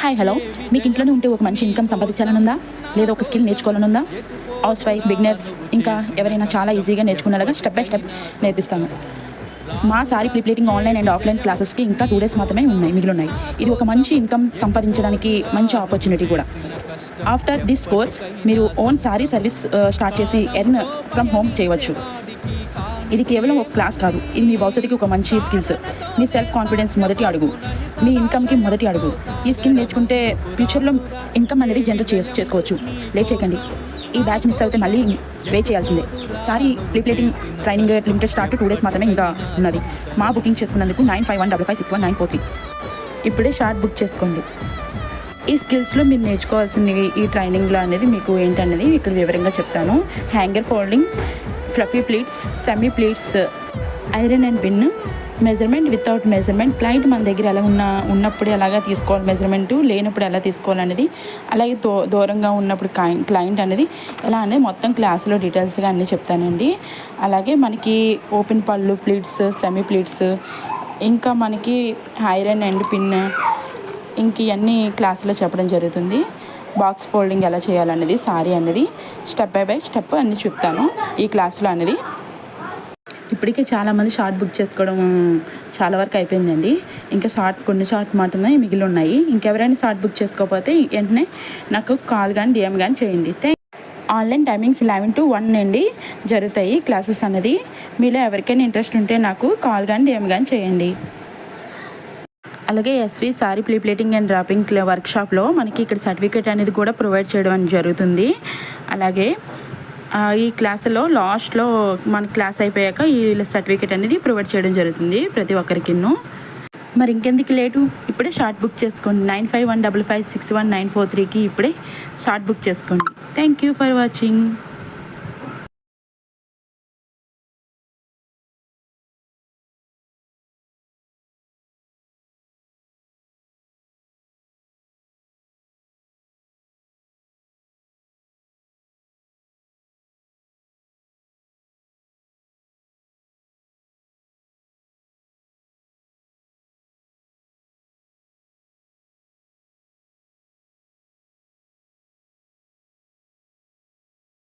Hi hello, మీకు ఇంట్లోనే ఉంటే ఒక మంచి ఇన్కమ్ సంపాదించాలనుందా, లేదా ఒక స్కిల్ నేర్చుకోవాలనుందా? హౌస్ వైఫ్, బిగినర్స్, ఇంకా ఎవరైనా చాలా ఈజీగా నేర్చుకునేలాగా స్టెప్ బై స్టెప్ నేర్పిస్తాము. మా sorry plating online and offline క్లాసెస్కి ఇంకా 2 days మాత్రమే మిగిలిన్నాయి. ఇది ఒక మంచి ఇన్కమ్ సంపాదించడానికి మంచి ఆపర్చునిటీ కూడా. ఆఫ్టర్ దిస్ కోర్స్ మీరు ఓన్ సారీ సర్వీస్ స్టార్ట్ చేసి ఎర్న్ ఫ్రమ్ హోమ్ చేయవచ్చు. ఇది కేవలం ఒక క్లాస్ కాదు, ఇది మీ భవిష్యత్తుకి ఒక మంచి స్కిల్స్, మీ సెల్ఫ్ కాన్ఫిడెన్స్ మొదటి అడుగు, మీ ఇన్కమ్కి మొదటి అడుగు. ఈ స్కిల్ నేర్చుకుంటే ఫ్యూచర్లో ఇన్కమ్ అనేది జనరేట్ చేసుకోవచ్చు. లేట్ చేయకండి. ఈ బ్యాచ్ మిస్ అయితే మళ్ళీ వెయిట్ చేయాల్సిందే. Sorry plating training limited start 2 days మాత్రమే ఇంకా ఉన్నది. మా బుకింగ్ చేసుకున్నందుకు 9515561943. ఇప్పుడే షార్ట్ బుక్ చేసుకోండి. ఈ స్కిల్స్లో మీరు నేర్చుకోవాల్సింది ఈ ట్రైనింగ్లో అనేది మీకు ఏంటనేది ఇక్కడ వివరంగా చెప్తాను. Hanger folding, fluffy pleats, semi pleats, iron and pin, measurement without measurement, client మన దగ్గర ఎలా ఉన్నప్పుడు ఎలాగా తీసుకోవాలి మెజర్మెంటు, లేనప్పుడు ఎలా తీసుకోవాలనేది, అలాగే దూరంగా ఉన్నప్పుడు క్లయింట్ అనేది ఎలా అనేది మొత్తం క్లాసులో డీటెయిల్స్గా అన్నీ చెప్తానండి. అలాగే మనకి ఓపెన్ పళ్ళు, ప్లీట్స్, సెమీ ప్లీట్స్, ఇంకా మనకి ఐరన్ అండ్ పిన్, ఇంక ఇవన్నీ క్లాసులో చెప్పడం జరుగుతుంది. బాక్స్ ఫోల్డింగ్ ఎలా చేయాలనేది, సారీ అనేది స్టెప్ బై స్టెప్ అన్నీ చెప్తాను ఈ క్లాస్లో అనేది. ఇప్పటికే చాలామంది షార్ట్ బుక్ చేసుకోవడం చాలా వరకు అయిపోయిందండి. ఇంకా కొన్ని షార్ట్ మాత్రమే మిగిలి ఉన్నాయి. ఇంకెవరైనా షార్ట్ బుక్ చేసుకోకపోతే వెంటనే నాకు కాల్ కానీ డిఎం కానీ చేయండి. ఆన్లైన్ టైమింగ్స్ 11 to 1 అండి జరుగుతాయి క్లాసెస్ అనేది. మీలో ఎవరికైనా ఇంట్రెస్ట్ ఉంటే నాకు కాల్ కానీ డిఎం కానీ చేయండి. అలాగే SV sorry plating and draping వర్క్షాప్లో మనకి ఇక్కడ సర్టిఫికేట్ అనేది కూడా ప్రొవైడ్ చేయడం జరుగుతుంది. అలాగే ఈ క్లాసులో లాస్ట్లో మన క్లాస్ అయిపోయాక ఈ సర్టిఫికేట్ అనేది ప్రొవైడ్ చేయడం జరుగుతుంది ప్రతి ఒక్కరికి. మరి ఇంకెందుకు లేటు, ఇప్పుడే షార్ట్ బుక్ చేసుకోండి. 9515561943కి ఇప్పుడే షార్ట్ బుక్ చేసుకోండి. Thank you for watching.